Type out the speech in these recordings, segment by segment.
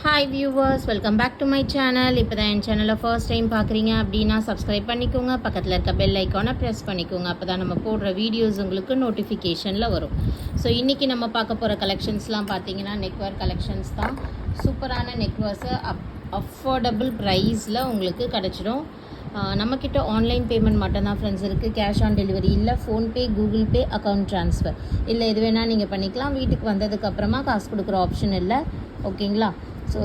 Hi viewers, welcome back to my channel. இப்போ தான் என் சேனலை ஃபர்ஸ்ட் டைம் பார்க்குறீங்க அப்படின்னா சப்ஸ்கிரைப் பண்ணிக்கோங்க. பக்கத்தில் இருக்க பெல் ஐக்கானை ப்ரெஸ் பண்ணிக்கோங்க. அப்போ தான் நம்ம போடுற வீடியோஸ் உங்களுக்கு நோட்டிஃபிகேஷனில் வரும். ஸோ இன்றைக்கி நம்ம பார்க்க போகிற கலெக்ஷன்ஸ்லாம் பார்த்தீங்கன்னா நெக்வேர் கலெக்ஷன்ஸ் தான். சூப்பரான நெக்வேர்ஸு அஃபோர்டபுள் ப்ரைஸில் உங்களுக்கு கிடச்சிடும். நம்மக்கிட்ட ஆன்லைன் பேமெண்ட் மட்டும்தான் ஃப்ரெண்ட்ஸ் இருக்குது. கேஷ் ஆன் டெலிவரி இல்லை. PhonePe, Google Pay, account transfer இல்லை எது வேணால் நீங்கள் பண்ணிக்கலாம். வீட்டுக்கு வந்ததுக்கப்புறமா காசு கொடுக்குற ஆப்ஷன் இல்லை. ஓகேங்களா? ஸோ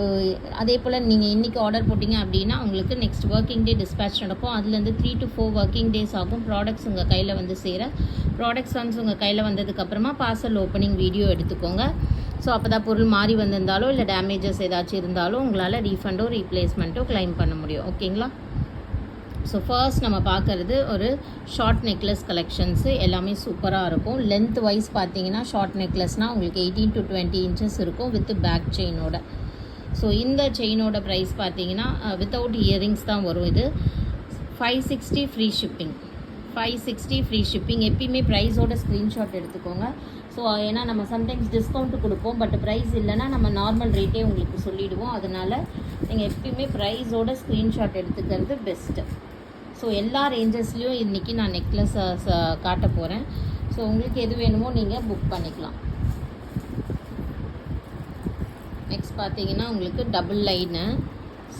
அதே போல் நீங்கள் இன்றைக்கி ஆர்டர் போட்டிங்க அப்படின்னா உங்களுக்கு நெக்ஸ்ட் ஒர்க்கிங் டே டிஸ்பேச் நடக்கும். அதுலேருந்து 3 to 4 ஒர்க்கிங் டேஸ் ஆகும் ப்ராடக்ட்ஸ் உங்கள் கையில் வந்து சேர. ப்ராடக்ட்ஸ் ஒன்ஸ் உங்கள் கையில் வந்ததுக்கப்புறமா பார்சல் ஓப்பனிங் வீடியோ எடுத்துக்கோங்க. ஸோ அப்போ தான் பொருள் மாறி வந்திருந்தாலோ இல்லை டேமேஜஸ் ஏதாச்சும் இருந்தாலும் உங்களால் ரீஃபண்டோ ரீப்ளேஸ்மெண்ட்டோ கிளைம் பண்ண முடியும். ஓகேங்களா? ஸோ ஃபர்ஸ்ட் நம்ம பார்க்குறது ஒரு ஷார்ட் நெக்லஸ் கலெக்ஷன்ஸு. எல்லாமே சூப்பராக இருக்கும். லென்த் வைஸ் பார்த்தீங்கன்னா ஷார்ட் நெக்லஸ்னால் உங்களுக்கு 18 to 20 இன்ச்சஸ் இருக்கும் வித் பேக் செயினோட. ஸோ இந்த செயினோட ப்ரைஸ் பார்த்தீங்கன்னா வித்தவுட் இயரிங்ஸ் தான் வரும். இது 560 ஃப்ரீ ஷிப்பிங். 560 free shipping. எப்பயுமே ப்ரைஸோட ஸ்க்ரீன்ஷாட் எடுத்துக்கோங்க. ஸோ ஏன்னா நம்ம சம்டைம்ஸ் டிஸ்கவுண்ட்டு கொடுப்போம், பட் ப்ரைஸ் இல்லைன்னா நம்ம நார்மல் ரேட்டே உங்களுக்கு சொல்லிவிடுவோம். அதனால் நீங்கள் எப்பயுமே ப்ரைஸோட ஸ்க்ரீன்ஷாட் எடுத்துக்கிறது பெஸ்ட்டு. ஸோ எல்லா ரேஞ்சஸ்லேயும் இன்றைக்கி நான் நெக்லஸ் காட்ட போகிறேன். ஸோ உங்களுக்கு எது வேணுமோ நீங்கள் புக் பண்ணிக்கலாம். நெக்ஸ்ட் பார்த்தீங்கன்னா உங்களுக்கு டபுள் லைனு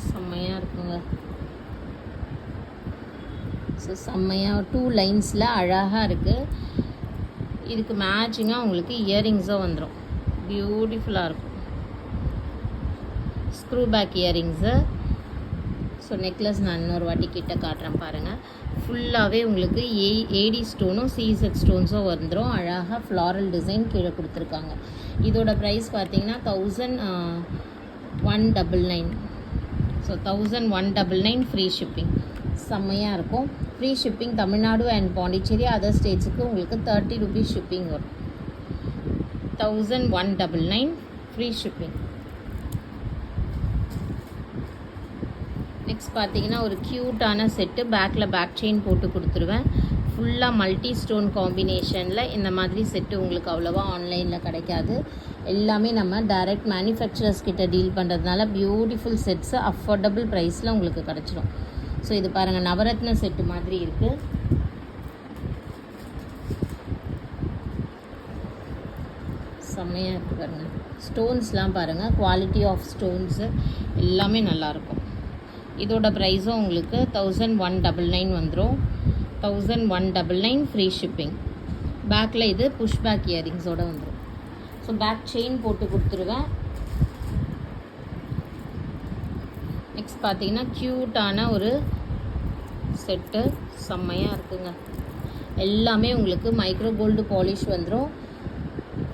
செம்மையாக இருக்குங்க. ஸோ செம்மையாக 2 லைன்ஸில் அழகாக இருக்குது. இதுக்கு மேட்சிங்காக உங்களுக்கு இயரிங்ஸும் வந்துடும். பியூட்டிஃபுல்லாக இருக்கும். Screw back earrings. So necklace நான் இன்னொரு வாட்டி கிட்ட காட்டுறேன் பாருங்கள். ஃபுல்லாகவே உங்களுக்கு ஏடி ஸ்டோனும் சீசட் ஸ்டோன்ஸும் வந்துடும். அழகாக ஃப்ளாரல் டிசைன் கீழே கொடுத்துருக்காங்க. இதோட ப்ரைஸ் பார்த்தீங்கன்னா 1199. So 1199 free shipping. செம்மையாக இருக்கும். Free shipping Tamil Nadu and Pondicherry, other ஸ்டேட்ஸுக்கு உங்களுக்கு 30 rupees ஷிப்பிங் வரும். 1199 ஃப்ரீ ஷிப்பிங். நெக்ஸ்ட் பார்த்தீங்கன்னா ஒரு க்யூட்டான செட்டு. பேக்கில் பேக் செயின் போட்டு கொடுத்துருவேன். ஃபுல்லாக மல்டி ஸ்டோன் காம்பினேஷனில் இந்த மாதிரி செட்டு உங்களுக்கு அவ்வளோவா ஆன்லைனில் கிடைக்காது. எல்லாமே நம்ம டைரக்ட் மேனுஃபேக்சரர்ஸ் கிட்ட டீல் பண்ணுறதுனால பியூட்டிஃபுல் செட்ஸு அஃபோர்டபுள் ப்ரைஸில் உங்களுக்கு கிடச்சிரும். ஸோ இது பாருங்கள், நவரத்ன செட்டு மாதிரி இருக்குது. செம்மையாக இருக்குது பாருங்கள். ஸ்டோன்ஸ்லாம் பாருங்கள், குவாலிட்டி ஆஃப் ஸ்டோன்ஸு எல்லாமே நல்லாயிருக்கும். இதோட ப்ரைஸும் உங்களுக்கு 1199 வந்துடும். 1199 ஃப்ரீ ஷிப்பிங். பேக்கில் இது புஷ் பேக் இயரிங்ஸோடு வந்துடும். ஸோ பேக் செயின் போட்டு கொடுத்துருவேன். நெக்ஸ்ட் பார்த்தீங்கன்னா க்யூட்டான ஒரு செட்டு செம்மையாக இருக்குங்க. எல்லாமே உங்களுக்கு மைக்ரோ கோல்டு பாலிஷ் வந்துடும்.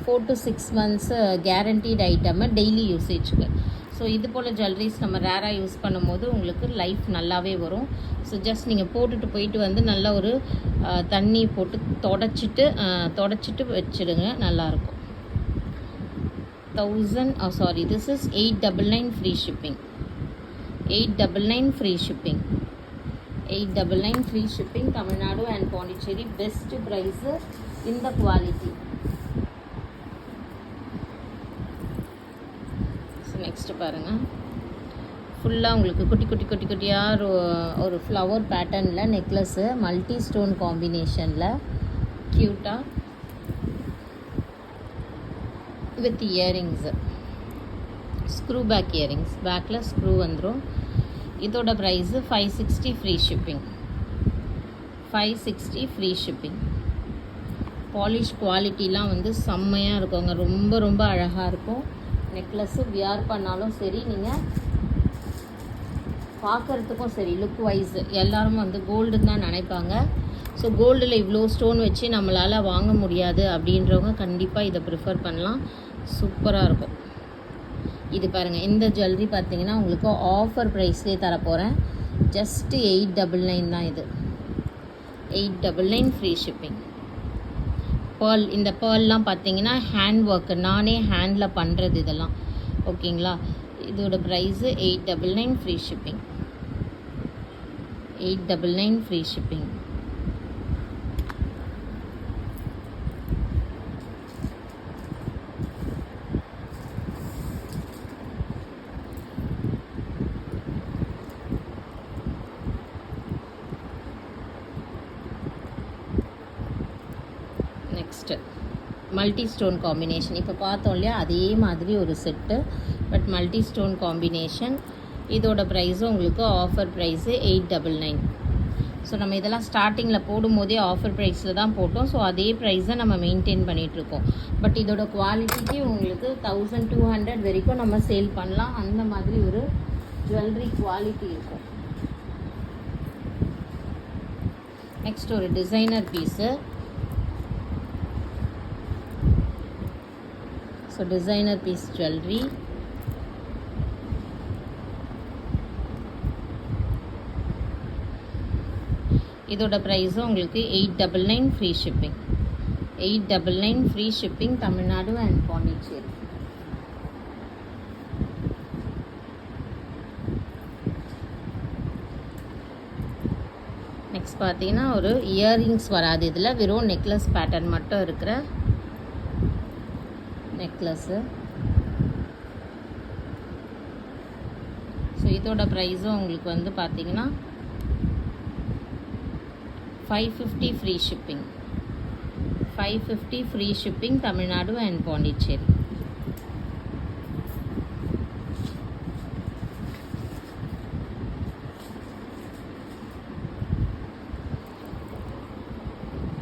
4 to 6 months guaranteed item daily யூசேஜுக்கு. ஸோ இது போல் ஜுவல்லரிஸ் நம்ம ரேராக யூஸ் பண்ணும்போது உங்களுக்கு லைஃப் நல்லாவே வரும். ஸோ ஜஸ்ட் நீங்கள் போட்டுட்டு போயிட்டு வந்து நல்லா ஒரு தண்ணி போட்டு தொடச்சிட்டு வச்சுடுங்க, நல்லாயிருக்கும். this is 899 free shipping. 899 free shipping. 899 free shipping. Tamil Nadu and Pondicherry. Best price, இந்த குவாலிட்டி. நெக்ஸ்ட்டு பாருங்கள், ஃபுல்லாக உங்களுக்கு குட்டியாக ஒரு ஃப்ளவர் பேட்டர்னில் நெக்லஸ்ஸு மல்டி ஸ்டோன் காம்பினேஷனில் க்யூட்டாக with earrings. Screw back earrings. பேக்கில் ஸ்க்ரூ வந்துடும். இதோட price 560 free shipping. 560 free shipping. Polish குவாலிட்டிலாம் வந்து செம்மையாக இருக்குங்க. ரொம்ப அழகாக இருக்கும். நெக்லஸ்ஸு வியர் பண்ணாலும் சரி, நீங்கள் பார்க்குறதுக்கும் சரி, லுக் வைஸ் எல்லோரும் வந்து கோல்டுன்னு தான் நினைப்பாங்க. ஸோ கோல்டில் இவ்வளோ ஸ்டோன் வச்சு நம்மளால் வாங்க முடியாது அப்படின்றவங்க கண்டிப்பாக இதை ப்ரிஃபர் பண்ணலாம். சூப்பராக இருக்கும். இது பாருங்கள், இந்த ஜுவல்லரி பார்த்தீங்கன்னா உங்களுக்கு ஆஃபர் ப்ரைஸ்லேயே தரப்போகிறேன். ஜஸ்ட்டு 899 தான் இது. 899 ஃப்ரீ ஷிப்பிங். பேர்ல், இந்த பேர்லாம் பார்த்தீங்கன்னா ஹேண்ட் ஒர்க்கு, நானே ஹேண்டில் பண்ணுறது இதெல்லாம். ஓகேங்களா? இதோட price 899 free shipping. 899 free shipping. Next multi stone combination. இப்போ பார்த்தோம் இல்லையா, அதே மாதிரி ஒரு set, but multi stone combination. இதோட ப்ரைஸும் உங்களுக்கு ஆஃபர் ப்ரைஸு 899. ஸோ நம்ம இதெல்லாம் ஸ்டார்டிங்கில் போடும்போதே ஆஃபர் ப்ரைஸில் தான் போட்டோம். ஸோ அதே ப்ரைஸை நம்ம மெயின்டைன் பண்ணிகிட்ருக்கோம். பட் இதோட குவாலிட்டிக்கு உங்களுக்கு 1200 வரைக்கும் நம்ம சேல் பண்ணலாம். அந்த மாதிரி ஒரு ஜுவல்லரி குவாலிட்டி இருக்கும். நெக்ஸ்ட் ஒரு designer piece. So designer piece jewellery. இதோட ப்ரைஸும் உங்களுக்கு 899 free shipping. 899 free shipping Tamil Nadu and Pondicherry. Next பார்த்தீங்கன்னா ஒரு இயர்ரிங்ஸ் வராது, இதில் வெறும் நெக்லஸ் பேட்டர்ன் மட்டும் இருக்கிற நெக்லஸ்ஸு. ஸோ இதோட ப்ரைஸும் உங்களுக்கு வந்து பார்த்தீங்கன்னா 550 free shipping. 550 free shipping Tamil Nadu and Pondicherry.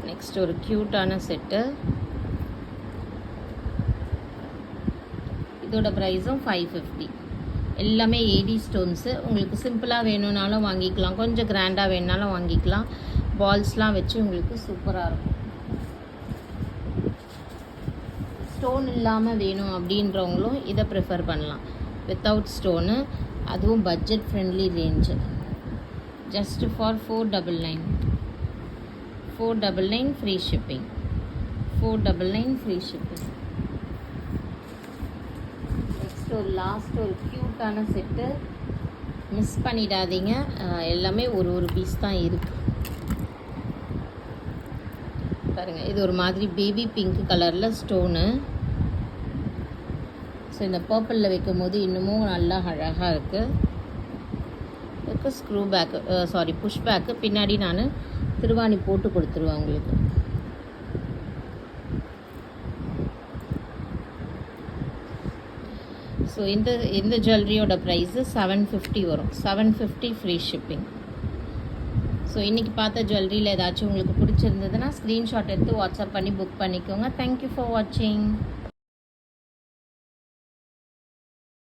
Next ஒரு க்யூட்டான செட்டு. இதோட ப்ரைஸும் 550. எல்லாமே ஏடி ஸ்டோன்ஸு. உங்களுக்கு சிம்பிளாக வேணும்னாலும் வாங்கிக்கலாம், கொஞ்சம் கிராண்டாக வேணுனாலும் வாங்கிக்கலாம். பால்ஸ்லாம் வச்சு உங்களுக்கு சூப்பராக இருக்கும். ஸ்டோன் இல்லாமல் வேணும் அப்படின்றவங்களும் இதை ப்ரிஃபர் பண்ணலாம். வித்தவுட் ஸ்டோனு, அதுவும் budget friendly range. Just for 499. 499 free shipping. 499 free shipping. Next ஒரு லாஸ்ட் ஒரு க்யூட்டான செட்டு. மிஸ் பண்ணிடாதீங்க, எல்லாமே ஒரு பீஸ் தான் இருக்குது. பாருங்கள், இது ஒரு மாதிரி பேபி பிங்க் கலரில் ஸ்டோனு. ஸோ இந்த பர்பிளில் வைக்கும் போது இன்னமும் நல்லா அழகாக இருக்குது. இதுக்கு ஸ்க்ரூ பேக்கு, புஷ் பேக்கு. பின்னாடி நான் திருவாணி போட்டு கொடுத்துருவேன் உங்களுக்கு. ஸோ இந்த ஜுவல்லரியோட ப்ரைஸு 750 வரும். 750 ஃப்ரீ ஷிப்பிங். ஸோ இன்றைக்கி பார்த்த ஜுவல்லரியில் ஏதாச்சும் உங்களுக்கு பிடிச்சிருந்ததுன்னா ஸ்க்ரீன்ஷாட் எடுத்து வாட்ஸ்அப் பண்ணி புக் பண்ணிக்கோங்க. தேங்க்யூ ஃபார் வாட்சிங்.